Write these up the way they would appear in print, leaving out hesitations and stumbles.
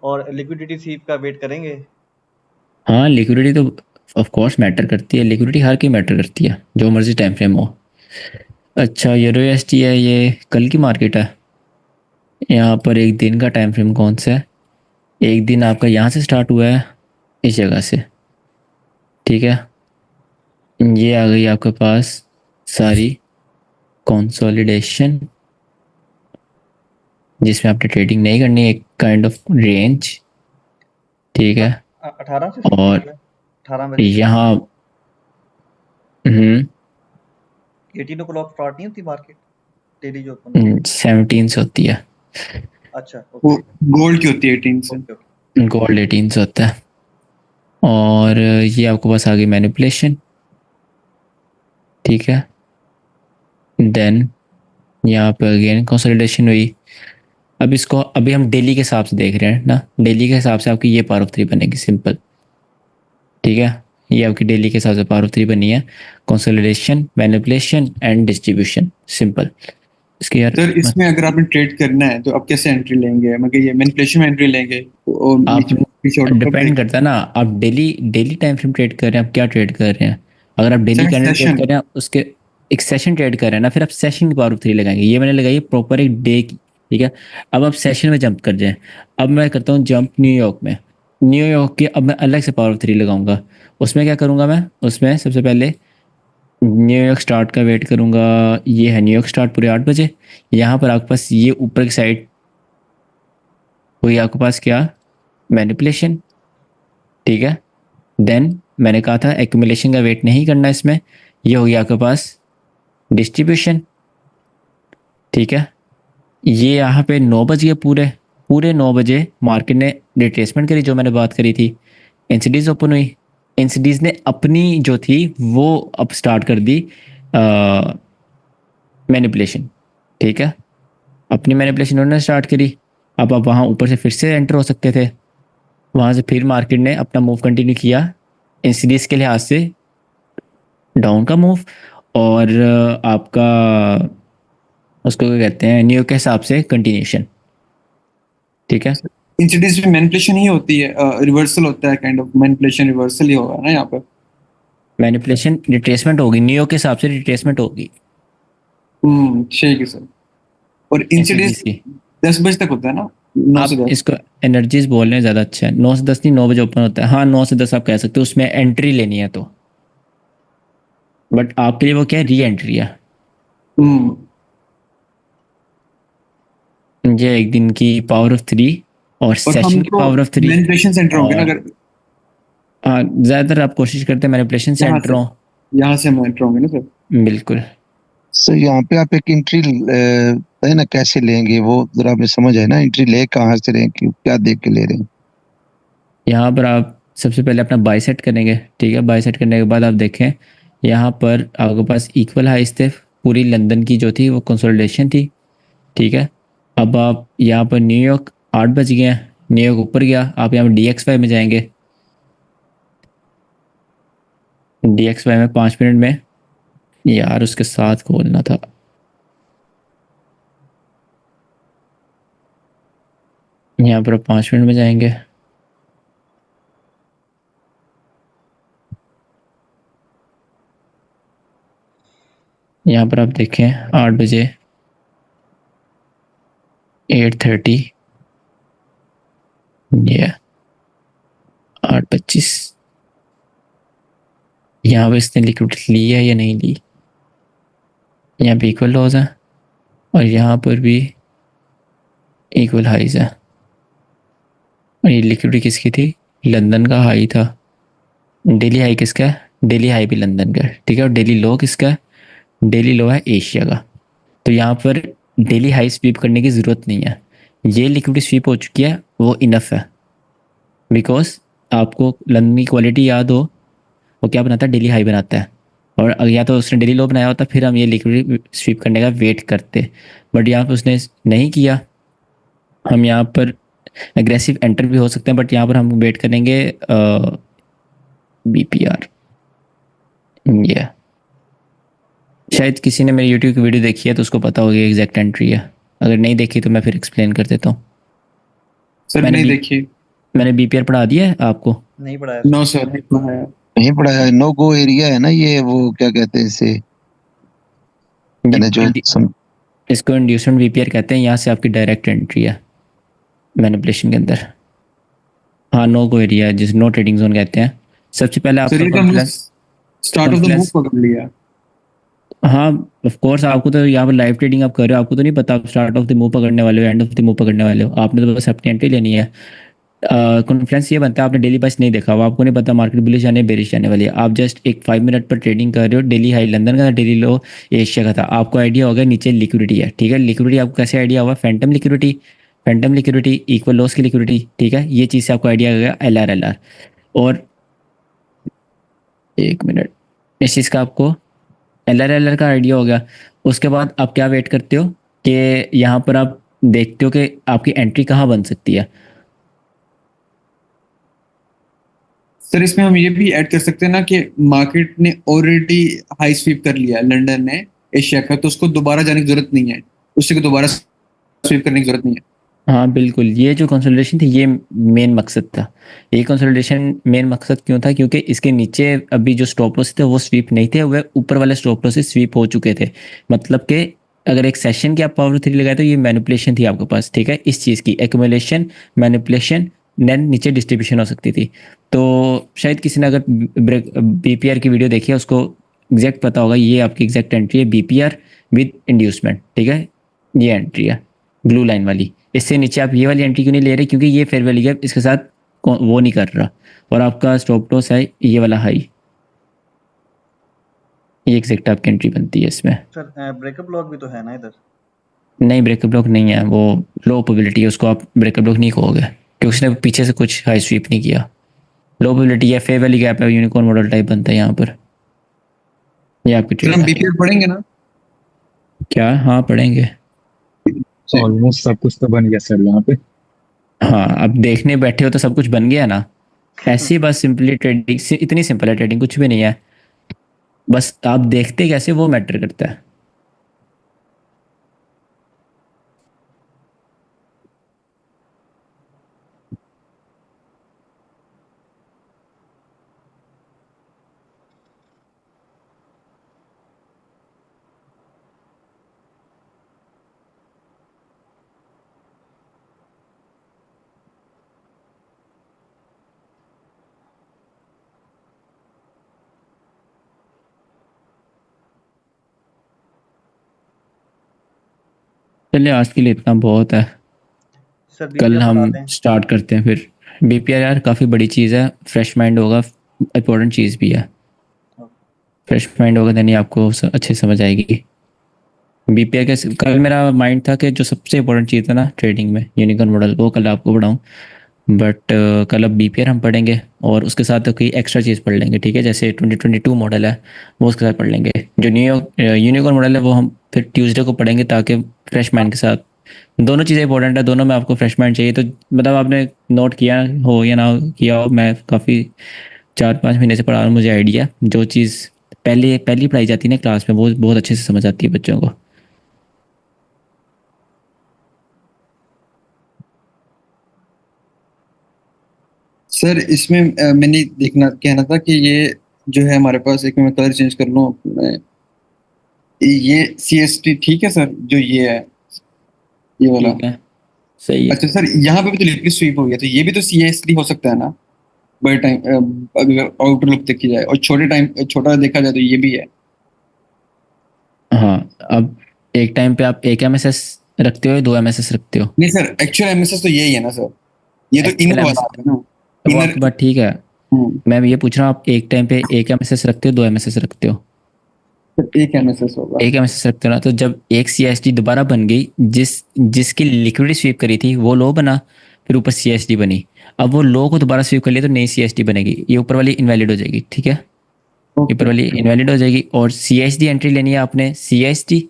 और liquidity SVEEP का wait करेंगे? हाँ, लिक्विडिटी तो ऑफ कोर्स मैटर करती है, लिक्विडिटी हर की मैटर करती है, जो मर्जी टाइम फ्रेम हो। अच्छा, यूरो यूएसडी है, ये कल की मार्केट है। यहाँ पर एक दिन का टाइम फ्रेम कौन सा है? एक दिन आपका यहाँ से स्टार्ट हुआ है, इस जगह से। ठीक है, ये आ गई आपके पास सारी कंसोलिडेशन, जिसमें आपने ट्रेडिंग नहीं करनी, एक काइंड ऑफ रेंज। ठीक है। 18 से शुरू और हुई है, 18 बजे से। यहाँ 18 o'clock स्टार्ट नहीं होती मार्केट, डेली जो ओपन होती है? 17 से होती है। अच्छा, वो ओके। गोल्ड की होती है 18 से। Okay, okay. गोल्ड 18 से होता है। और ये आपके पास आ गई मैनिपुलेशन। ठीक है, देन यहाँ पे अगेन कंसोलिडेशन हुई। अब इसको अभी हम डेली के हिसाब से देख रहे हैं ना, डेली के हिसाब से आपकी ये पावर ऑफ थ्री बनेगी, सिंपल। ठीक है, ये आपकी डेली के हिसाब से पावर ऑफ थ्री बनी है। Consolidation, manipulation and distribution, simple. इसके यार सर इसमें अगर आपने ट्रेड करना है तो आप कैसे एंट्री लेंगे? मतलब ये मैनिपुलेशन में एंट्री लेंगे और आप नीचे पीछे ऑर्डर कब डिपेंड देंगे? करता है ना, आप daily daily time frame trade कर रहे हैं, आप क्या ट्रेड कर रहे हैं। अगर आप daily sir candle trade session. कर रहे हैं, उसके एक सेशन ट्रेड कर रहे हैं ना, फिर आप सेशन की पावर ऑफ थ्री लगाएंगे। ये मैंने लगाई प्रॉपर एक डे की। ठीक है, अब आप सेशन में जंप कर जाएं। अब मैं करता हूँ जंप न्यूयॉर्क में। न्यूयॉर्क की अब मैं अलग से पावर ऑफ थ्री लगाऊंगा। उसमें क्या करूंगा मैं, उसमें सबसे पहले न्यूयॉर्क स्टार्ट का वेट करूंगा। ये है न्यूयॉर्क स्टार्ट पूरे 8 बजे। यहाँ पर आपके पास ये ऊपर की साइड हुई आपके पास क्या, मैनिपुलेशन। ठीक है, देन मैंने कहा था एक्यूमुलेशन का वेट नहीं करना इसमें। ये हो गया आपके पास डिस्ट्रीब्यूशन। ठीक है, ये यहाँ पे 9 बज गए, पूरे पूरे 9 बजे मार्केट ने रिट्रेसमेंट करी, जो मैंने बात करी थी। एनसीडीज ओपन हुई। एनसीडीज ने अपनी जो थी वो अब स्टार्ट कर दी मैनिपुलेशन। ठीक है, अपनी मैनिपुलेशन उन्होंने स्टार्ट करी। अब आप वहाँ ऊपर से फिर से एंटर हो सकते थे। वहाँ से फिर मार्केट ने अपना मूव कंटिन्यू किया, एनसीडीज के लिहाज से डाउन का मूव। और आपका उसको क्या कहते हैं, न्यू के हिसाब से कंटिन्यूशन। ठीक है, इंसिडेंट्स में मैनिपुलेशन ही होती है, रिवर्सल होता है, काइंड ऑफ मैनिपुलेशन रिवर्सल ही होगा ना यहाँ पर। मैनिपुलेशन रिट्रेसमेंट होगी, न्यू के हिसाब से रिट्रेसमेंट होगी ठीक है सर। और एनसीडीज इंसिडेंट्स की। 10 बजे तक होता है ना, 9 से आप 10 इसको एनर्जीज बोल रहे हैं, ज़्यादा अच्छा है। 9 से 10 नहीं, 9 बजे ओपन होता है। हाँ, 9 से 10 आप कह सकते हो, उसमें एंट्री लेनी है तो। बट आपके लिए वो क्या है, री एंट्री है। हम्म। ये एक दिन की पावर ऑफ थ्री और और सेशन हम की तो power of three. Manipulation centre होंगे ना और अगर हाँ, ज़्यादातर आप कोशिश करते हैं मैनिपुलेशन यहाँ से सेंटरों। यहाँ से हम एंटर होंगे ना सर। बिल्कुल। सर यहाँ पे आप एक एंट्री है ना, कैसे लेंगे वो जरा हमें समझ है ना, एंट्री ले कहाँ से रहे हैं, क्यों क्या देख के ले रहे हैं? यहाँ पर आप सबसे पहले अपना बाई सेट करेंगे। ठीक है, बाई सेट करने के बाद आप देखें, यहाँ पर आपके पास इक्वल हाइस थे। पूरी लंदन की जो थी वो कंसोलिडेशन थी। ठीक है, अब आप यहाँ पर न्यूयॉर्क 8 बज गए हैं, न्यूयॉर्क ऊपर गया, आप यहाँ पर DXY में जाएंगे। DXY में 5 मिनट में, यार उसके साथ खोलना था। यहाँ पर आप 5 मिनट में जाएंगे। यहाँ पर आप देखें 8 बजे, 8:30, ये 8:25। यहाँ पर इसने लिक्विडिटी ली है या नहीं ली? यहाँ पे इक्वल लॉज है, और यहाँ पर भी इक्वल हाइज है। और ये लिक्विडिटी किसकी थी? लंदन का हाई था। डेली हाई किसका है? डेली हाई भी लंदन का है। ठीक है, और डेली लो किसका है? डेली लो है एशिया का। तो यहाँ पर डेली हाई स्वीप करने की ज़रूरत नहीं है। ये लिक्विडिटी स्वीप हो चुकी है, वो इनफ है। बिकॉज आपको लंदन की क्वालिटी याद हो, वो क्या बनाता है, डेली हाई बनाता है। और अगर या तो उसने डेली लो बनाया होता, फिर हम ये लिक्विडिटी स्वीप करने का वेट करते। बट यहाँ पर उसने नहीं किया। हम यहाँ पर एग्रेसिव एंटर भी हो सकते हैं, बट यहाँ पर हम वेट करेंगे BPR। ये शायद किसी ने मेरी यूट्यूब की वीडियो देखी है तो उसको पता होगी एग्जैक्ट एंट्री है। अगर नहीं देखी तो मैं फिर एक्सप्लेन कर देता हूँ। सर मैंने नहीं बी देखी। मैंने बीपीआर पढ़ा दिया है आपको। नहीं पढ़ाया नो सर नहीं पढ़ा है। नहीं पड़ा है, नो गो एरिया है ना ये, वो क्या कहते हैं इसे, मैंने जो इसको इंड्यूसमेंट बीपीआर कहते हैं। यहाँ से आपकी डायरेक्ट एंट्री है मैनिपुलेशन के अंदर। हाँ, नो गो एरिया जिस नो ट्रेडिंग जोन कहते हैं। सबसे पहले सर आपका ये तो हमने start of the move Confluence. पकड़ लिया। हाँ, ऑफ कोर्स आपको तो यहाँ पर लाइव ट्रेडिंग आप कर रहे हो, आपको तो नहीं पता आप स्टार्ट ऑफ द मूव पकड़ने वाले हो एंड ऑफ द मूव पकड़ने वाले हो। आपने तो बस अपनी एंट्री लेनी है। कॉन्फ्लुएंस ये बनता है, आपने डेली बस नहीं देखा हुआ, आपको नहीं पता मार्केट बुलिश जाने बेरिश जाने वाली है। आप जस्ट एक 5 मिनट पर ट्रेडिंग कर रहे हो। डेली हाई लंदन का था, डेली लो एशिया का था। आपको आइडिया होगा नीचे लिक्विडिटी है, ठीक है। लिक्विडिटी आपको कैसे आइडिया हुआ? Phantom liquidity, Phantom liquidity equal loss की लिक्विडिटी, ठीक है। ये चीज़ से आपको आइडिया होगा LR। और 1 मिनट, इस चीज़ का आपको LR का आइडिया हो गया। उसके बाद आप क्या वेट करते हो कि यहाँ पर आप देखते हो कि आपकी एंट्री कहाँ बन सकती है। सर इसमें हम ये भी ऐड कर सकते हैं ना कि मार्केट ने ऑलरेडी हाई स्वीप कर लिया है लंदन ने एशिया का, तो उसको दोबारा जाने की जरूरत नहीं है, उसको दोबारा स्वीप करने की जरूरत नहीं है। हाँ बिल्कुल, ये जो कंसोलिडेशन थी ये मेन मकसद था। ये कंसोलिडेशन मेन मकसद क्यों था? क्योंकि इसके नीचे अभी जो स्टॉप लॉस थे वो स्वीप नहीं थे, वह ऊपर वाले स्टॉप लॉस से स्वीप हो चुके थे। मतलब कि अगर एक सेशन की आप पावर 3 लगाए तो ये मैनिपुलेशन थी आपके पास, ठीक है। इस चीज़ की एक्यूमुलेशन, मैनिपुलेशन, देन नीचे डिस्ट्रीब्यूशन हो सकती थी। तो शायद किसी ने अगर बीपीआर की वीडियो देखी है उसको एग्जैक्ट पता होगा। ये आपकी एग्जैक्ट एंट्री है बीपीआर विद इंड्यूसमेंट, ठीक है। ये एंट्री है ब्लू लाइन वाली। इससे नीचे आप ये वाली एंट्री क्यों नहीं ले रहे? क्योंकि ये फेयर वैल्यू गैप इसके साथ वो नहीं कर रहा। और आपका स्टॉप लॉस है ये वाला हाई, ये एग्जैक्ट आपकी एंट्री बनती है इसमें। सर ब्रेकअप ब्लॉक भी तो है ना इधर? नहीं, ब्रेकअप ब्लॉक नहीं है, वो लो प्रोबेबिलिटी है, उसको आप ब्रेकअप ब्लॉक नहीं कहोगे क्योंकि उसने पीछे से कुछ हाई स्वीप नहीं किया। लो प्रोबेबिलिटी है, फेयर वैल्यू गैप है, यूनिकॉर्न मॉडल टाइप बनता है यहाँ पर। ये आपकी सर हम ट्रेड है। बीपीआर पढ़ेंगे ना? क्या? हाँ पढ़ेंगे। ऑलमोस्ट सब कुछ तो बन गया सर यहाँ पे। हाँ, अब देखने बैठे हो तो सब कुछ बन गया ना। ऐसे ही बस सिंपली ट्रेडिंग, इतनी सिंपल है ट्रेडिंग, कुछ भी नहीं है। बस आप देखते कैसे वो मैटर करता है। चलिए आज के लिए इतना बहुत है। सर कल बीपीआर बता हम दें। स्टार्ट करते हैं फिर। बीपीआर यार काफ़ी बड़ी चीज़ है, फ्रेश माइंड होगा, इम्पोर्टेंट चीज़ भी है। फ्रेश माइंड होगा देन ही आपको अच्छे समझ आएगी। बीपीआर के कल मेरा माइंड था कि जो सबसे इम्पोर्टेंट चीज़ है ना ट्रेडिंग में, यूनिकॉर्न मॉडल, वो कल आपको पढ़ाऊँ। बट कल अब बीपीआर हम पढ़ेंगे और उसके साथ तो कोई एक्स्ट्रा चीज़ पढ़ लेंगे, ठीक है। जैसे 2022 मॉडल है वो उसके साथ पढ़ लेंगे। जो यूनिकॉर्न मॉडल है वो हम फिर ट्यूसडे को पढ़ेंगे, ताकि फ्रेश माइंड के साथ। दोनों चीज़ें इंपॉर्टेंट है, दोनों में आपको फ्रेश माइंड चाहिए। तो मतलब आपने नोट किया हो या ना किया हो, मैं काफ़ी 4-5 महीने से पढ़ा रहा हूँ, मुझे आइडिया। जो चीज़ पहले पहली पढ़ाई जाती है ना क्लास में वो बहुत अच्छे से समझ आती है बच्चों को। सर इसमें मैंने देखना कहना था कि ये जो है हमारे पास, एक मैं कलर चेंज कर लूँ ये CST ठीक है सर, जो ये है ये वाला। ठीक है, सही है। अच्छा सर यहाँ पे भी तो लिक्विड स्वीप हो गया, तो ये भी तो CST हो सकता है ना बड़े टाइम, अगर आउटर लुक देखी जाए, और छोटे टाइम छोटा देखा जाए तो ये भी है। हाँ, अब एक टाइम पे आप एक MSS रखते हो या 2 MSS रखते हो? नहीं सर, एक्चुअल MSS तो यही है ना सर, ये तो एक्चुअल इनर एमएस वाला है ना, वो इनर। आपकी बात ठीक है। मैं ये पूछ रहा हूँ, आप एक टाइम पे एक MSS रखते हो 2 MSS रखते हो? एक MSS होगा। एक MSS रखते हो ना। तो जब एक CST दोबारा बन गई, जिसकी लिक्विड स्वीप करी थी वो लो बना, फिर ऊपर CST बनी। अब वो लो को दोबारा स्वीप कर लिया तो नई CST बनेगी, ये ऊपर वाली इनवैलिड हो जाएगी, ठीक है। ऊपर वाली इनवैलिड हो जाएगी और CSD एंट्री लेनी है आपने, CSD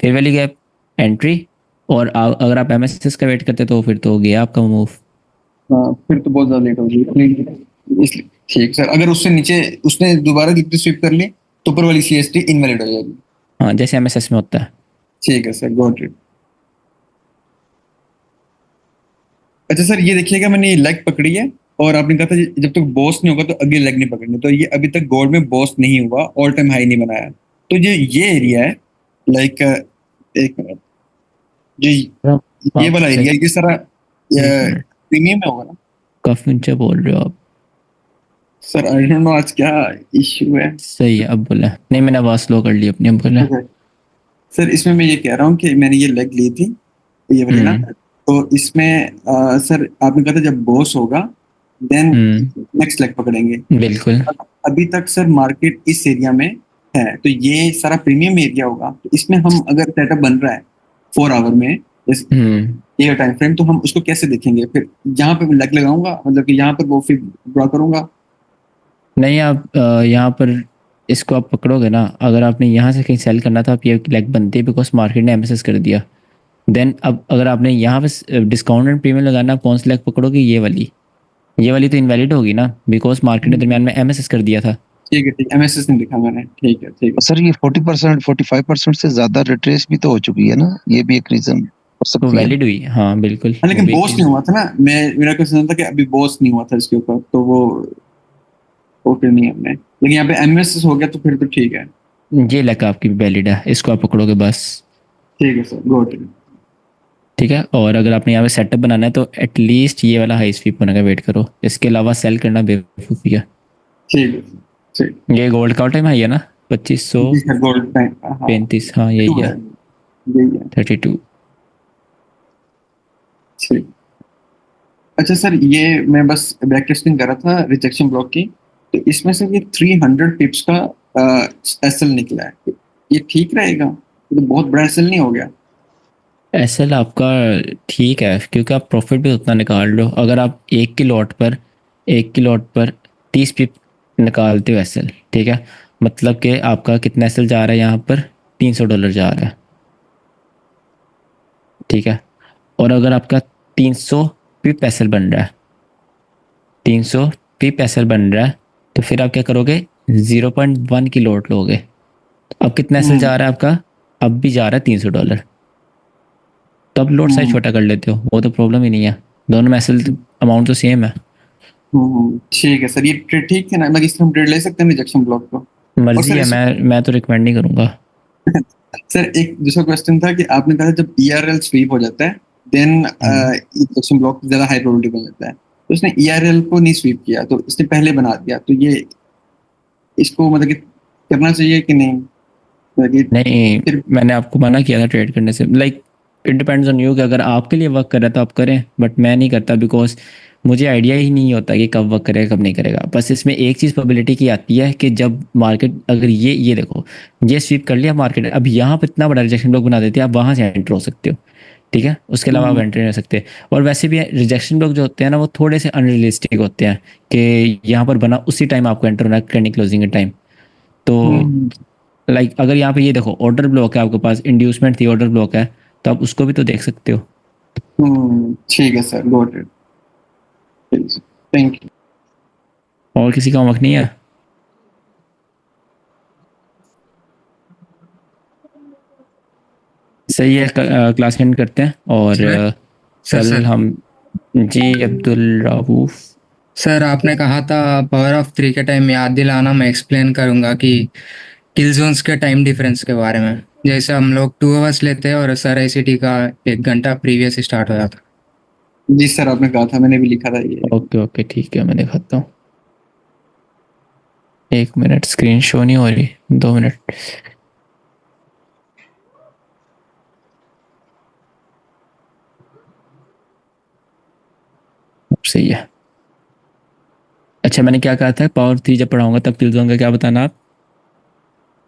फिर वाली गैप एंट्री। और अगर आप MSS का वेट करते तो फिर तो गया आपका मूव। हाँ फिर तो बहुत ज्यादा लेट होगी इसलिए। ठीक सर, अगर उससे नीचे उसने दोबारा लिक्विड स्वीप कर ली तो ऊपर वाली CST इनवैलिड हो जाएगी। हाँ, जैसे MSS में होता है। ठीक है सर, गॉट इट। अच्छा सर, ये देखिएगा मैंने ये लेग पकड़ी है और आपने कहा था जब तक बॉस नहीं होगा तो अगली लेग नहीं पकड़नी, तो ये अभी तक गोल्ड में बॉस नहीं हुआ, ऑल टाइम हाई नहीं बनाया। तो ये एरिया है लाइक, एक मिनट, जो ये वाला एरिया, ये सारा एक मिनट, प्रीमियम में होगा ना? काफी ऊंचा बोल रहे हो आप। सर आई डोंट नो आज क्या इश्यू है। सही है, अब बोला। नहीं, मैंने आवाज स्लो कर ली अपनी, अब बोला। Okay. सर इसमें मैं ये कह रहा हूँ कि मैंने ये लेग ली थी, ये वाली ना, तो इसमें सर आपने कहा था जब बॉस होगा देन नेक्स्ट लेग पकड़ेंगे। बिल्कुल। अभी तक सर मार्केट इस एरिया में है, तो ये सारा प्रीमियम एरिया होगा, तो इसमें हम अगर सेटअप बन रहा है 4 आवर में जैसे ये टाइम फ्रेम, तो हम उसको कैसे देखेंगे? फिर यहाँ पे मैं लेग लगाऊंगा, मतलब कि यहाँ पर वो फिर ड्रॉ करूंगा? नहीं, आप यहाँ पर इसको आप पकड़ोगे ना, अगर आपने यहाँ से कहीं सेल करना था, आप ये लेग बनती है, बिकॉज मार्केट ने एमएसएस कर दिया। देन अब अगर आपने यहाँ पे डिस्काउंट एंड प्रीमियम लगाना, आप कौन सी लेग पकड़ोगे? ये वाली तो इनवैलिड होगी ना, बिकॉज मार्केट ने दरमियान में एमएसएस कर दिया था। ठीक है, ठीक, एमएसएस नहीं दिखा मैंने, ठीक है, ठीक है। सर ये 40% 45% से ज्यादा रिट्रेस भी तो हो चुकी है ना, ये भी एक रीजन हो तो सकती है। वैलिड हुई, हाँ बिल्कुल। हाँ, वो लेकिन भी एक बॉस नहीं हुआ था ना, मेरा क्वेश्चन था कि अभी बॉस नहीं हुआ था इसके ऊपर, तो वो फिर नहीं हमने, लेकिन यहाँ पे एमएसएस हो गया तो फिर तो ठीक है। ये लेग आपकी वैलिड है, इसको आप पकड़ोगे बस। ठीक है सर, गॉट इट। ठीक है, और अगर आपने यहाँ पे सेटअप बनाना है तो एटलीस्ट ये वाला हाई स्वीप होने का वेट करो, इसके अलावा सेल करना बेवकूफ़ी है। ठीक है सर, ठीक। ये गोल्ड का टाइम है ना, 2535। जी सर, गोल्ड टाइम, हाँ, हाँ यही 2 है, है, यही है। 32। ठीक। अच्छा सर, ये मैं बस बैक टेस्टिंग कर रहा था रिजेक्शन ब्लॉक की, तो इसमें से ये 300 पिप्स का एसएल निकला है, तो ये ठीक रहेगा? ये तो बहुत बड़ा एसएल नहीं हो गया? एसएल आपका ठीक है, क्योंकि आप प्रॉफिट भी उतना निकाल लो। अगर आप एक की लॉट पर 30 पिप निकालते हो एसएल, ठीक है, मतलब कि आपका कितना एसएल जा रहा है यहाँ पर? $300 जा रहा है, ठीक है। और अगर आपका 300 पिप एसएल बन रहा है, 300 पिप एसएल बन रहा है, तो फिर आप क्या करोगे? 0.1 की लॉट लोगे। अब कितना एसएल जा रहा है आपका? अब भी जा रहा है $300, तो अब लोड साइज हम्म, छोटा कर लेते हो, वो तो प्रॉब्लम ही नहीं है। दोनों में एसएल अमाउंट तो सेम है। ठीक है सर, ये ट्रेड ठीक है ना, मतलब इससे हम ट्रेड ले सकते हैं रिजेक्शन ब्लॉक को? और मर्जी सर है, मैं तो रिकमेंड नहीं करूंगा। सर एक दूसरा क्वेश्चन था कि आपने कहा जब ईआरएल स्वीप हो जाता है देन रिजेक्शन ब्लॉक ज्यादा हाई प्रोबेबिलिटी बन जाता है, तो उसने ईआरएल को नहीं स्वीप किया, तो इसने पहले बना दिया, तो ये इसको मतलब कि करना चाहिए कि नहीं, मतलब कि नहीं, फिर? मैंने आपको मना किया था ट्रेड करने से। Like it depends on you, कि अगर आपके लिए वर्क कर रहा है तो आप करें, बट मैं नहीं करता, बिकॉज मुझे आइडिया ही नहीं होता कि कब वर्क करेगा कब नहीं करेगा। बस इसमें एक चीज़ प्रोबेबिलिटी की आती है कि जब मार्केट, अगर ये देखो, ये स्वीप कर लिया मार्केट, अब यहाँ पर इतना बड़ा रिजेक्शन ब्लॉक बना देती है, आप वहाँ से एंटर हो सकते हो, ठीक है, उसके अलावा आप एंटर नहीं हो सकते। और वैसे भी रिजेक्शन ब्लॉक जो होते हैं ना, वो थोड़े से अनरियलिस्टिक होते हैं, कि यहाँ पर बना उसी टाइम आपको एंटर होना है, ट्रेंडिंग क्लोजिंग के टाइम। तो हम्म, लाइक अगर यहाँ पे ये देखो, ऑर्डर ब्लॉक है आपके पास, इंड्यूसमेंट थी, ऑर्डर ब्लॉक है, तो आप उसको भी तो देख सकते हो। ठीक है sir, got it, thank you. और किसी का होमवर्क नहीं है? सही है, क्लास एंड करते हैं, और सर सर कल सर हम, जी अब्दुल राऊफ। सर आपने कहा था पावर ऑफ 3 के टाइम याद दिलाना, मैं एक्सप्लेन करूंगा कि किल जोन्स के टाइम डिफरेंस के बारे में। जैसे हम लोग 2 आवर्स लेते हैं और सर आईसीटी का 1 घंटा प्रीवियस स्टार्ट हो जाता। जी सर, आपने कहा था, मैंने भी लिखा था ये। ओके ओके, ठीक है, मैं दिखाता हूँ। 1 मिनट, स्क्रीन शो नहीं हो रही, 2 मिनट। सही है। अच्छा, मैंने क्या कहा था, पावर 3 जब पढ़ाऊंगा तब किल जोन का क्या बताना आप,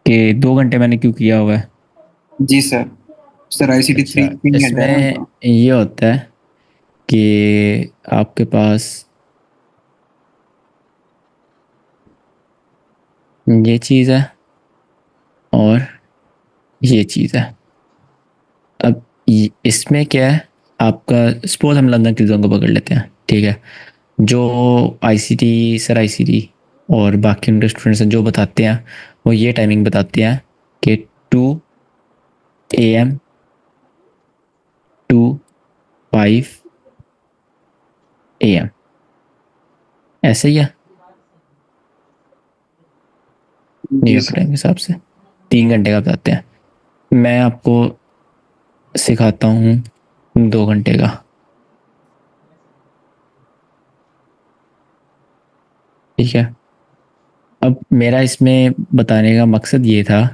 कि 2 घंटे मैंने क्यों किया हुआ है? जी सर, सर आईसीटी अच्छा, 3 घंटा है इसमें ना? ये होता है कि आपके पास ये चीज़ है और ये चीज़ है। अब इसमें क्या है, आपका सपोज हम लंदन की जोन को पकड़ लेते हैं, ठीक है, जो आईसीटी, सर आईसीटी और बाकी उनके स्टूडेंट्स हैं जो बताते हैं, वो ये टाइमिंग बताते हैं कि 2 AM टू 5 AM, ऐसे ही है जी न्यूयॉर्क सर। टाइम के हिसाब से। 3 घंटे का बताते हैं, मैं आपको सिखाता हूँ 2 घंटे का। ठीक है, अब मेरा इसमें बताने का मकसद ये था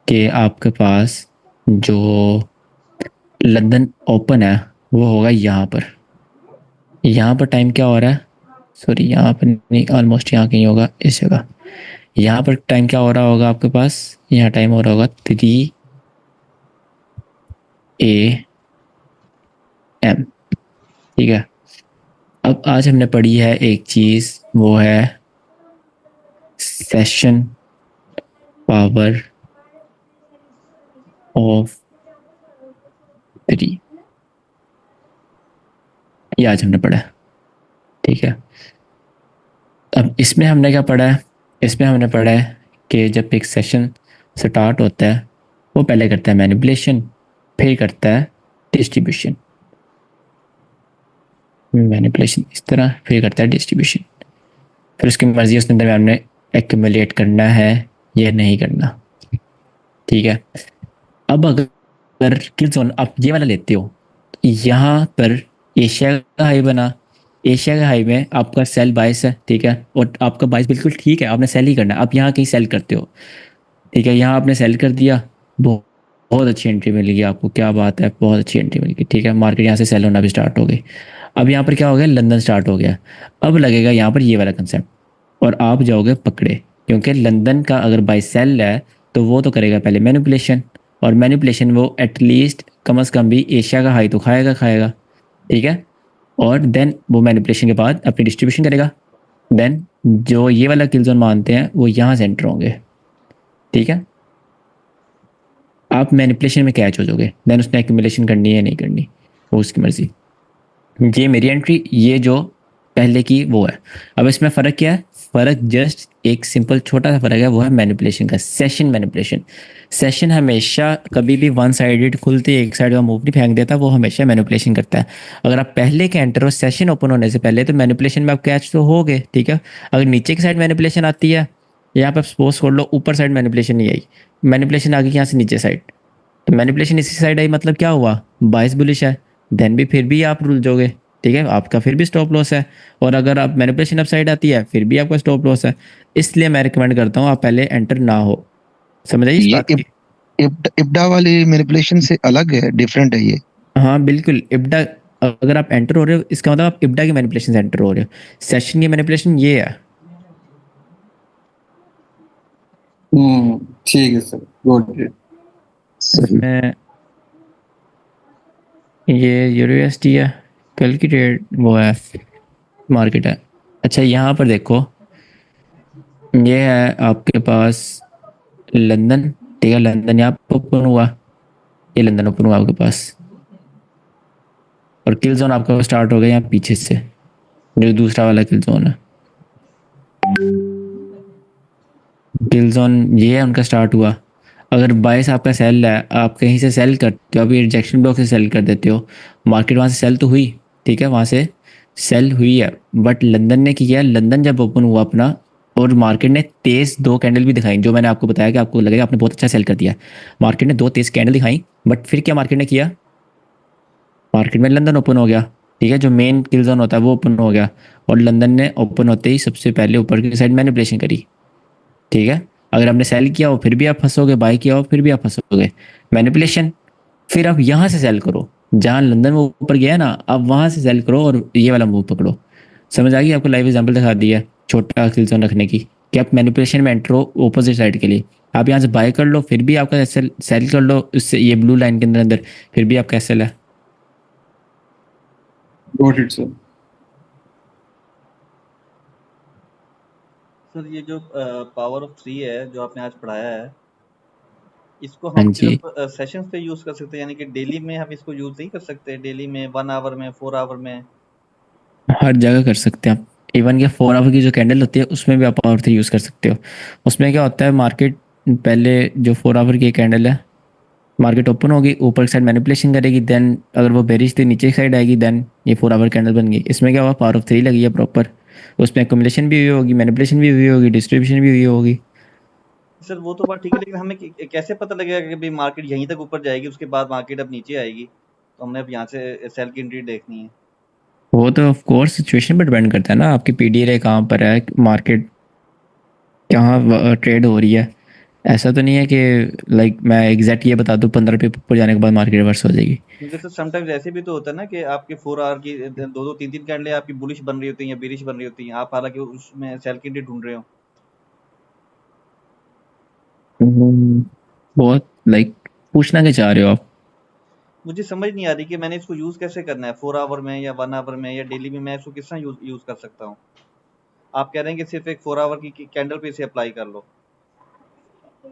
कि आपके पास जो लंदन ओपन है वो होगा यहाँ पर। यहाँ पर टाइम क्या हो रहा है, सॉरी यहाँ पर नहीं, ऑलमोस्ट यहाँ कहीं होगा इस जगह। यहाँ पर टाइम क्या हो रहा होगा आपके पास, यहाँ टाइम हो रहा होगा 3 AM। ठीक है, अब आज हमने पढ़ी है एक चीज़, वो है सेशन पावर ऑफ 3, ये आज हमने पढ़ा है। ठीक है, अब इसमें हमने क्या पढ़ा है, इसमें हमने पढ़ा है कि जब एक सेशन स्टार्ट होता है वो पहले करता है मैनिपुलेशन, फिर करता है डिस्ट्रीब्यूशन। मैनिपुलेशन इस तरह, फिर करता है डिस्ट्रीब्यूशन, फिर उसकी मर्जी उसके अंदर हमने एक्यूमुलेट करना है या नहीं करना। ठीक है, अब अगर किल जोन आप ये वाला लेते हो, यहाँ पर एशिया का हाई बना, एशिया के हाई में आपका सेल 22 है। ठीक है, और आपका 22 बिल्कुल ठीक है, आपने सेल ही करना है। आप यहाँ कहीं सेल करते हो, ठीक है, यहाँ आपने सेल कर दिया, बहुत बहुत अच्छी एंट्री मिलेगी आपको, क्या बात है, बहुत अच्छी एंट्री मिलेगी। ठीक है, मार्केट यहाँ से सेल होना भी स्टार्ट हो गई। अब यहाँ पर क्या हो गया, लंदन स्टार्ट हो गया। अब लगेगा यहाँ पर ये वाला कंसेप्ट, और आप जाओगे पकड़े, क्योंकि लंदन का अगर बाई सेल है तो वो तो करेगा पहले मैनिपुलेशन, और मैनिपुलेशन वो एटलीस्ट कम से कम भी एशिया का हाई तो खाएगा खाएगा। ठीक है, और देन वो मैनिपुलेशन के बाद अपनी डिस्ट्रीब्यूशन करेगा। देन जो ये वाला किल जोन मानते हैं वो यहाँ से एंटर होंगे। ठीक है, आप मैनिपुलेशन में कैच हो जाओगे, देन उसने एक्यूमुलेशन करनी है नहीं करनी वो उसकी मर्जी। ये मेरी एंट्री, ये जो पहले की वो है। अब इसमें फ़र्क क्या है, फ़र्क जस्ट एक सिंपल छोटा सा फ़र्क है, वो है मैनिपुलेशन का, सेशन मैनिपुलेशन। सेशन हमेशा कभी भी वन साइडेड खुलते एक साइड का मूव नहीं फेंक देता, वो हमेशा मैनिपुलेशन करता है। अगर आप पहले के एंटर हो सेशन ओपन होने से पहले, तो मैनिपुलेशन में आप कैच तो हो गए। ठीक है, अगर नीचे की साइड मैनिपुलेशन आती है, यहाँ पर सपोज कर लो ऊपर साइड मैनिपुलेशन नहीं आई, मैनिपुलेशन आ गई यहाँ से नीचे साइड, तो मैनिपुलेशन इसी साइड आई, मतलब क्या हुआ, बाइस बुलिश है, देन भी फिर भी आप रुल जाओगे। ठीक है, आपका फिर भी स्टॉप लॉस है। और अगर आप मैनिपुलेशन अप साइड आती है फिर भी आपका स्टॉप लॉस है। इसलिए मैं रिकमेंड करता हूँ आप पहले एंटर ना हो। समझ आई इस ये बात की? इब्डा वाली मैनिपुलेशन से अलग है, डिफरेंट है ये। हाँ बिल्कुल, इब्डा अगर आप एंटर हो रहे हो इसका मतलब आप इब्डा की मैनिपुलेशन से एंटर हो रहे हो। सेशन की मैनिपुलेशन ये है। ठीक है सर, गुड। सही। इसमें ये यूरोएसडी है, कल की ट्रेड वो है, मार्केट है। अच्छा यहाँ पर देखो, ये है आपके पास लंदन। ठीक है, लंदन यहाँ पर ओपन हुआ, ये लंदन ओपन हुआ आपके पास, और किल जोन आपका स्टार्ट हो गया यहाँ पीछे से, जो दूसरा वाला किल जोन है। किल जोन ये है उनका स्टार्ट हुआ। अगर बाइस आपका सेल है, आप कहीं से सेल करते हो, अभी रिजेक्शन ब्लॉक से सेल कर देते हो, मार्केट वहाँ से सेल तो हुई, ठीक है, वहाँ से सेल हुई है, बट लंदन ने किया, लंदन जब ओपन हुआ अपना, और मार्केट ने तेज 2 कैंडल भी दिखाई, जो मैंने आपको बताया कि आपको लगेगा आपने बहुत अच्छा सेल कर दिया। मार्केट ने 2 तेज कैंडल दिखाई, बट फिर क्या मार्केट ने किया, मार्केट में लंदन ओपन हो गया। ठीक है, जो मेन किल जोन होता है वो ओपन हो गया, और लंदन ने ओपन होते ही सबसे पहले ऊपर की साइड मैनिपुलेशन करी। ठीक है, अगर आपने सेल किया हो फिर भी आप फंसोगे, बाई किया हो फिर भी आप फंसोगे। मैनिपुलेशन, फिर आप यहाँ से सेल करो, जहाँ लंदन में ऊपर गया ना, आप वहाँ से सेल करो और ये वाला मूव पकड़ो। समझ आ गई? आपको लाइव एग्जांपल दिखा दिया है छोटा किल जोन रखने की, कि आप मैनिपुलेशन में एंटर हो ऑपोजिट साइड के लिए, आप यहाँ से बाय कर लो फिर भी आपका सेल कर लो उससे, ये ब्लू लाइन के अंदर अंदर फिर भी आपका सेल है। Got it sir. सर ये जो पावर ऑफ 3 है जो आपने आज पढ़ाया है, इसको हाँ हम जी, सिर्फ सेशंस पे यूज कर सकते हैं, यानी कि डेली में हम इसको यूज नहीं कर सकते, डेली में 1 आवर में 4 आवर में? हर जगह कर सकते हैं आप। इवन के 4 आवर की जो कैंडल होती है उसमें भी आप पावर 3 यूज़ कर सकते हो। उसमें क्या होता है, मार्केट पहले जो 4 आवर की कैंडल है मार्केट ओपन होगी, ऊपर की साइड मैनिपुलेशन करेगी, देन अगर वो बेरिश थी नीचे की साइड आएगी, देन ये 4 आवर कैंडल बन गई। इसमें क्या हुआ, पावर ऑफ 3 लगी है प्रॉपर, उसमें एक्यूमुलेशन भी हुई होगी, मैनिपुलेशन भी हुई होगी, डिस्ट्रीब्यूशन भी हुई होगी। सर वो तो बात ठीक है, लेकिन हमें कैसे पता लगेगा कि भाई मार्केट यहीं तक ऊपर जाएगी, उसके बाद मार्केट अब नीचे आएगी, तो हमने अब यहाँ से सेल की एंट्री देखनी है। वो तो ऑफ कोर्स सिचुएशन पर डिपेंड करता है ना, आपकी पीडी रे कहाँ पर है, मार्केट कहाँ ट्रेड हो रही है। ऐसा तो नहीं है कि लाइक मैं एग्जैक्ट ये बता दूं 15 रुपये ऊपर जाने के बाद मार्केट रिवर्स हो जाएगी। क्योंकि सर समटाइम्स ऐसे भी तो होता है ना कि आपके 4 आवर की 2-2 3-3 कैंडलें आपकी बुलिश बन रही होती हैं या बेरिश बन रही होती हैं, आप हालांकि उसमें सेल की एंट्री ढूंढ रहे हो। बहुत लाइक पूछना क्या चाह रहे हो आप? मुझे समझ नहीं आ रही कि मैंने इसको यूज़ कैसे करना है, 4 आवर में या 1 आवर में या डेली में, मैं इसको किस तरह यूज़ कर सकता हूँ? आप कह रहे हैं कि सिर्फ एक 4 आवर की कैंडल पे इसे अप्लाई कर लो।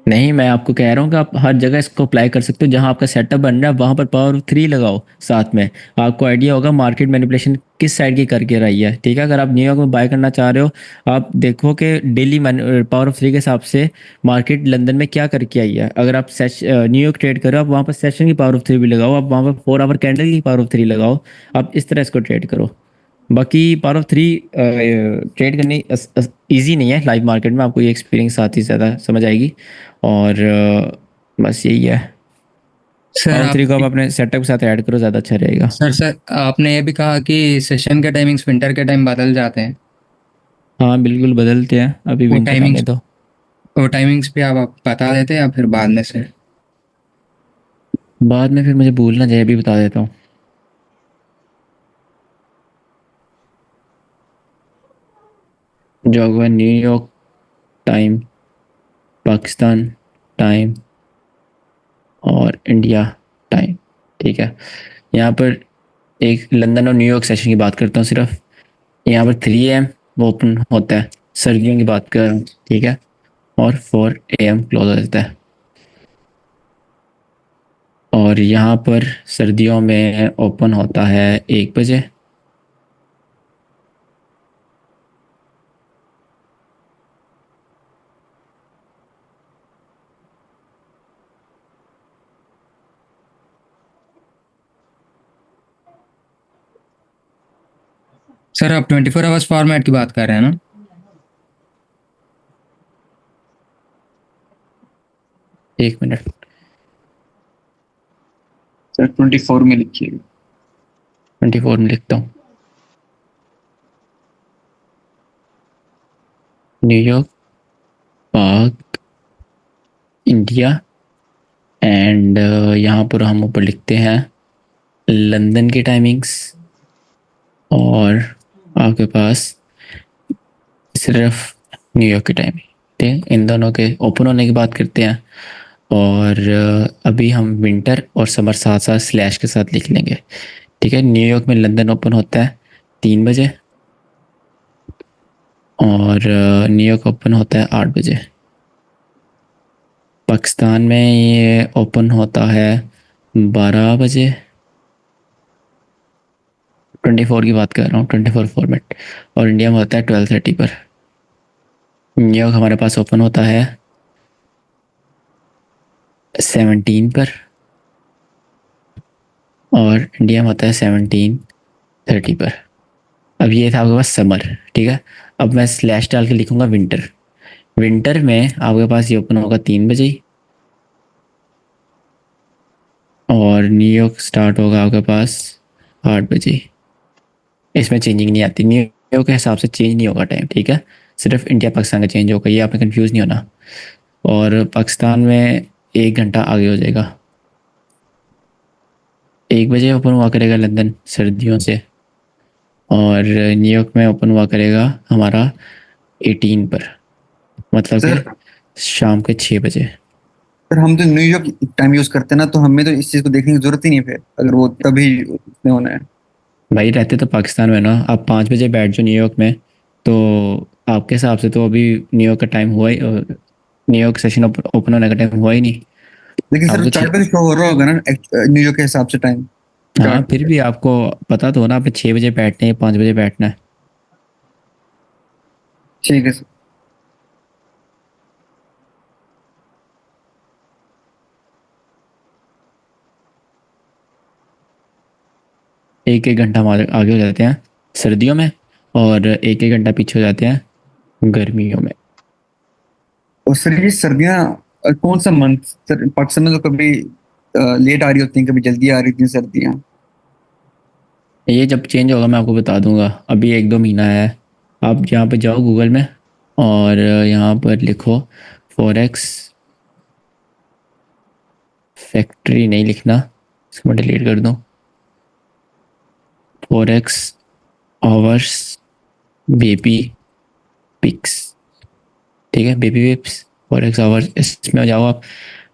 नहीं, मैं आपको कह रहा हूँ कि आप हर जगह इसको अप्लाई कर सकते हो, जहाँ आपका सेटअप बन रहा है वहाँ पर पावर 3 लगाओ साथ में। आपको आइडिया होगा मार्केट मैनिपुलेशन किस साइड की करके रही है, ठीक है। अगर आप न्यूयॉर्क में बाय करना चाह रहे हो, आप देखो कि डेली पावर ऑफ 3 के हिसाब से मार्केट लंदन में क्या करके आई है। अगर आप न्यूयॉर्क ट्रेड करो, आप वहाँ पर सेशन की पावर ऑफ 3 भी लगाओ, आप वहाँ पर 4 आवर कैंडल की पावर ऑफ 3 लगाओ, आप इस तरह इसको ट्रेड करो। बाकी पावर ऑफ 3 ट्रेड करनी इजी नहीं है लाइव मार्केट में, आपको ये एक्सपीरियंस साथ ही ज़्यादा समझ आएगी। और बस यही है। सर पावर ऑफ आप 3 को आप अपने सेटअप के साथ ऐड करो, ज़्यादा अच्छा रहेगा। सर आपने ये भी कहा कि सेशन के टाइमिंग्स विंटर के टाइम बदल जाते हैं। हाँ बिल्कुल बदलते हैं, अभी वो विंटर आने टाइमिंग्स दो। वो टाइमिंग्स भी आप बता देते हैं या फिर बाद में से? बाद में फिर मुझे भूलना चाहिए, अभी बता देता हूँ। जो होगा न्यूयॉर्क टाइम, पाकिस्तान टाइम और इंडिया टाइम, ठीक है। यहाँ पर एक लंदन और न्यूयॉर्क सेशन की बात करता हूँ सिर्फ। यहाँ पर 3 AM वो ओपन होता है, सर्दियों की बात कर रहा हूँ, ठीक है। और 4 AM क्लोज हो जाता है। और यहाँ पर सर्दियों में ओपन होता है 1 बजे। सर आप 24 आवर्स फॉर्मेट की बात कर रहे हैं ना? एक मिनट, सर 24 में लिखिए। 24 में लिखता हूँ। न्यूयॉर्क, पाक, इंडिया एंड यहाँ पर हम ऊपर लिखते हैं लंदन की टाइमिंग्स। और आपके पास सिर्फ न्यूयॉर्क की टाइमिंग, ठीक है। इन दोनों के ओपन होने की बात करते हैं। और अभी हम विंटर और समर साथ साथ स्लैश के साथ लिख लेंगे, ठीक है। न्यूयॉर्क में लंदन ओपन होता है 3 बजे और न्यूयॉर्क ओपन होता है 8 बजे। पाकिस्तान में ये ओपन होता है 12 बजे। 24 की बात कर रहा हूँ, 24 फॉर्मेट। और इंडिया में होता है 12:30 पर। न्यूयॉर्क हमारे पास ओपन होता है 17 पर और इंडिया में होता है 17:30 पर। अब ये था आपके पास समर, ठीक है। अब मैं स्लैश डाल के लिखूंगा विंटर। विंटर में आपके पास ये ओपन होगा 3 बजे ही और न्यूयॉर्क स्टार्ट होगा आपके पास 8 बजे। इसमें चेंजिंग नहीं आती, न्यूयॉर्क के हिसाब से चेंज नहीं होगा टाइम, ठीक है। सिर्फ इंडिया पाकिस्तान का चेंज होगा, ये आपने कंफ्यूज नहीं होना। और पाकिस्तान में 1 घंटा आगे हो जाएगा। 1 बजे ओपन हुआ करेगा लंदन सर्दियों से और न्यूयॉर्क में ओपन हुआ करेगा हमारा 18 पर, मतलब कि सर शाम के 6 बजे। सर हम तो न्यूयॉर्क टाइम यूज करते हैं ना, तो हमें तो इस चीज को देखने की जरूरत ही नहीं फिर, अगर वो तभी उसमें होना है। भाई रहते तो पाकिस्तान में ना, आप 5 बजे बैठ जाओ न्यूयॉर्क में, तो आपके हिसाब से तो अभी न्यूयॉर्क का टाइम हुआ ही, न्यूयॉर्क सेशन ओपन होने का टाइम हुआ ही नहीं। लेकिन आप सर तो चार्ट पे शो हो रहा होगा ना न्यूयॉर्क के हिसाब से टाइम हाँ, चार्ट फिर पे। भी आपको पता तो हो ना, आपने 6 बजे बैठना है, 5 बजे बैठना है। ठीक है सर। एक एक घंटा हमारे आगे हो जाते हैं सर्दियों में, और एक एक घंटा पीछे हो जाते हैं गर्मियों में। और सर ये सर्दियाँ कौन सा मंथ सर? पाकिस्तान में तो कभी लेट आ रही होती हैं, कभी जल्दी आ रही थी सर्दियाँ। ये जब चेंज होगा मैं आपको बता दूंगा, अभी 1-2 महीना है। आप यहाँ पे जाओ गूगल में और यहाँ पर लिखो फॉरेक्स फैक्ट्री, नहीं लिखना, इसको मैं डिलीट कर दूँ। फॉरेक्स आवर्स बेबी पिक्स, ठीक है, बेबी पिक्स फॉरेक्स आवर्स, इसमें जाओ आप।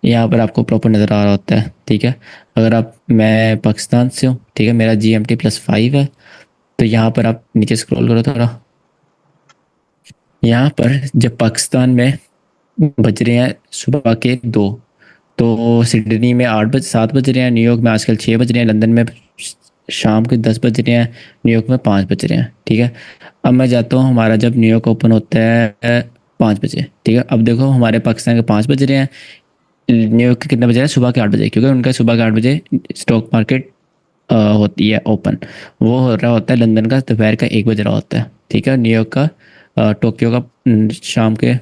यहाँ पर आपको प्रॉपर नज़र आ रहा होता है, ठीक है। अगर आप, मैं पाकिस्तान से हूँ, ठीक है, मेरा GMT+5 है, तो यहाँ पर आप नीचे स्क्रॉल करो थोड़ा। यहाँ पर जब पाकिस्तान में बज रहे हैं सुबह के 2, तो सिडनी में 7 बज रहे हैं, न्यूयॉर्क में आजकल 6 बज रहे हैं, लंदन में शाम के 10 बज रहे हैं, न्यूयॉर्क में 5 बज रहे हैं, ठीक है। अब मैं जाता हूँ, हमारा जब न्यूयॉर्क ओपन होता है 5 बजे, ठीक है। अब देखो हमारे पाकिस्तान के 5 बज रहे हैं, न्यूयॉर्क के कितने बजे है? सुबह के 8 बजे, क्योंकि उनका सुबह के 8 बजे स्टॉक मार्केट होती है ओपन। वो हो रहा होता है लंदन का दोपहर का 1 बज रहा होता है, ठीक है। न्यूयॉर्क का टोक्यो का शाम के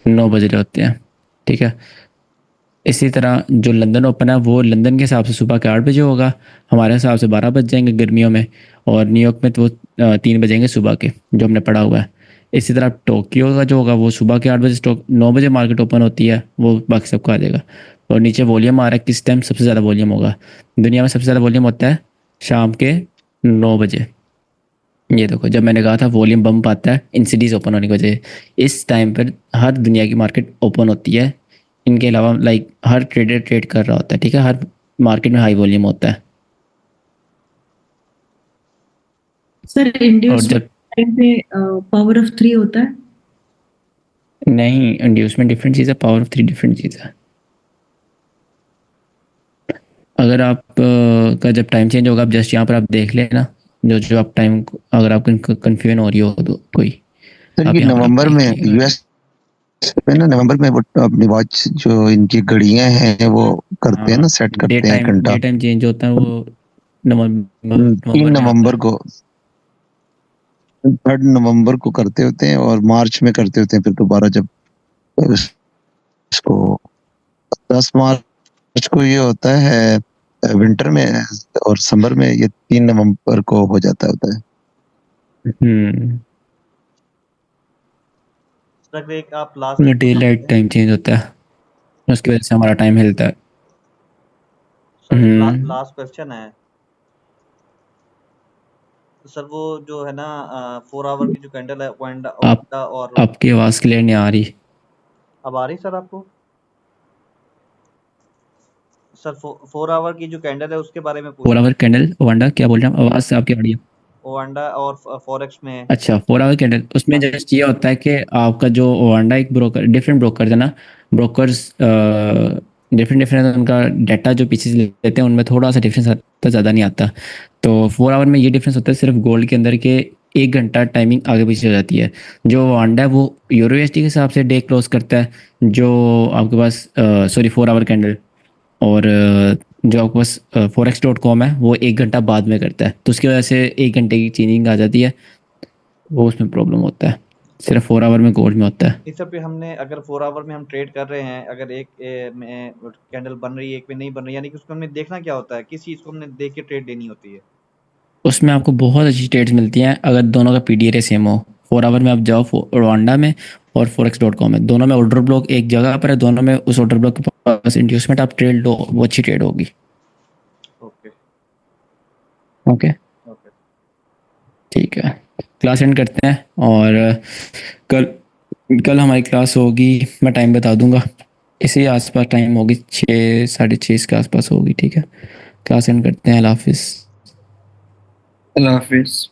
9 बज रहे होते हैं, ठीक है। इसी तरह जो लंदन ओपन है वो लंदन के हिसाब से सुबह के 8 बजे होगा, हमारे हिसाब से 12 बज जाएंगे गर्मियों में, और न्यूयॉर्क में तो वो 3 बजेंगे सुबह के, जो हमने पढ़ा हुआ है। इसी तरह टोक्यो का जो होगा वो सुबह के 8 बजे, स्टॉक 9 बजे मार्केट ओपन होती है, वो बाकी सबको आ जाएगा। और नीचे वॉल्यूम आ रहा है, किस टाइम सबसे ज़्यादा वॉल्यूम होगा? दुनिया में सबसे ज़्यादा वॉल्यूम होता है शाम के 9 बजे। ये देखो, जब मैंने कहा था वॉल्यूम बम्प आता है इन सिटीज़ ओपन होने की वजह से, इस टाइम पर हर दुनिया की मार्केट ओपन होती है। इनके अलावा लाइक हर ट्रेडर ट्रेड कर रहा होता है, ठीक है, हर मार्केट में हाई वॉल्यूम होता है। सर और इंड्यूसमेंट जब टाइम पे पावर ऑफ 3 होता है। नहीं, इंड्यूसमेंट डिफरेंट चीज़ है, पावर ऑफ 3 डिफरेंट चीज़ है। अगर आप का जब टाइम चेंज होगा, आप जस्ट यहाँ पर आप देख लेना, जो जो आप टाइम, अगर आपको कन्फ्यूजन हो रही हो तो कोई, सर आप ये यहाँ पर आप नवंबर में देखिएगा। यूएस में ना, नवंबर में वो अपनी वॉच जो इनकी घड़ियां हैं वो करते हैं हाँ, ना, सेट करते हैं घंटा। डे टाइम चेंज होता है वो नवंबर 3 नवंबर में आता नवंबर है। को, 3 नवंबर को करते होते हैं, और मार्च में करते होते हैं फिर दोबारा, जब इसको 10 मार्च को ये होता है विंटर में, और समर में ये 3 नवंबर को हो जाता होता है। सर एक आप last day light time change होता है, उसकी वजह से हमारा टाइम हिलता है। सर एक हम्म। लास्ट क्वेश्चन है। तो सर वो जो है ना 4 आवर की जो कैंडल है ओवांडा आप ओवांडा और आपकी आवाज़ क्लियर नहीं आ रही। अब आ रही सर आपको? सर 4 आवर की जो कैंडल है उसके बारे में पूछ 4 रहा आवर हूँ। कैंडल ओवांडा, क्या बोल रहे हैं? आवाज़ से आपकी आ रही है। ओवांडा और फॉरेक्स में। अच्छा, 4 आवर कैंडल, उसमें हाँ जस्ट ये होता है कि आपका जो ओवांडा एक ब्रोकर, डिफरेंट ब्रोकर है ना, ब्रोकर्स डिफरेंट डिफरेंट, उनका डाटा जो पीछे से लेते हैं उनमें थोड़ा सा डिफरेंस आता, ज़्यादा नहीं आता। तो 4 आवर में ये डिफरेंस होता है सिर्फ गोल्ड के अंदर के 1 घंटा टाइमिंग आगे पीछे हो जाती है। जो ओवांडा है वो यूरो USD के हिसाब से डे क्लोज करता है, जो आपके पास सॉरी 4 आवर कैंडल, और जो आपके पास forex.com है वो 1 घंटा बाद में करता है, तो उसकी वजह से 1 घंटे की चेंजिंग आ जाती है, वो उसमें प्रॉब्लम होता है। सिर्फ 4 आवर में गोल्ड में होता है। इस सब पे हमने अगर 4 आवर में हम ट्रेड कर रहे हैं, अगर एक में कैंडल बन रही है, एक में नहीं बन रही, यानी कि उसको हमने देखना क्या होता है, किस चीज़ को हमने देख के ट्रेड लेनी होती है? उसमें आपको बहुत अच्छी ट्रेड्स मिलती हैं अगर दोनों का PDRA सेम हो। 4 आवर में आप जाओ रोवांडा में और forex.com में, दोनों में ऑर्डर ब्लॉक एक जगह पर है, दोनों में उस ऑर्डर ब्लॉक के पास इंड्यूसमेंट आप ट्रेड लो, वो अच्छी ट्रेड होगी। ओके ओके, ओके ठीक है, क्लास एंड करते हैं। और कल कल हमारी क्लास होगी, मैं टाइम बता दूंगा, इसी आसपास टाइम होगी, 6 6:30 के आसपास होगी, ठीक है। क्लास एंड करते हैं, अल्लाह हाफिज़। अल्लाह हाफिज।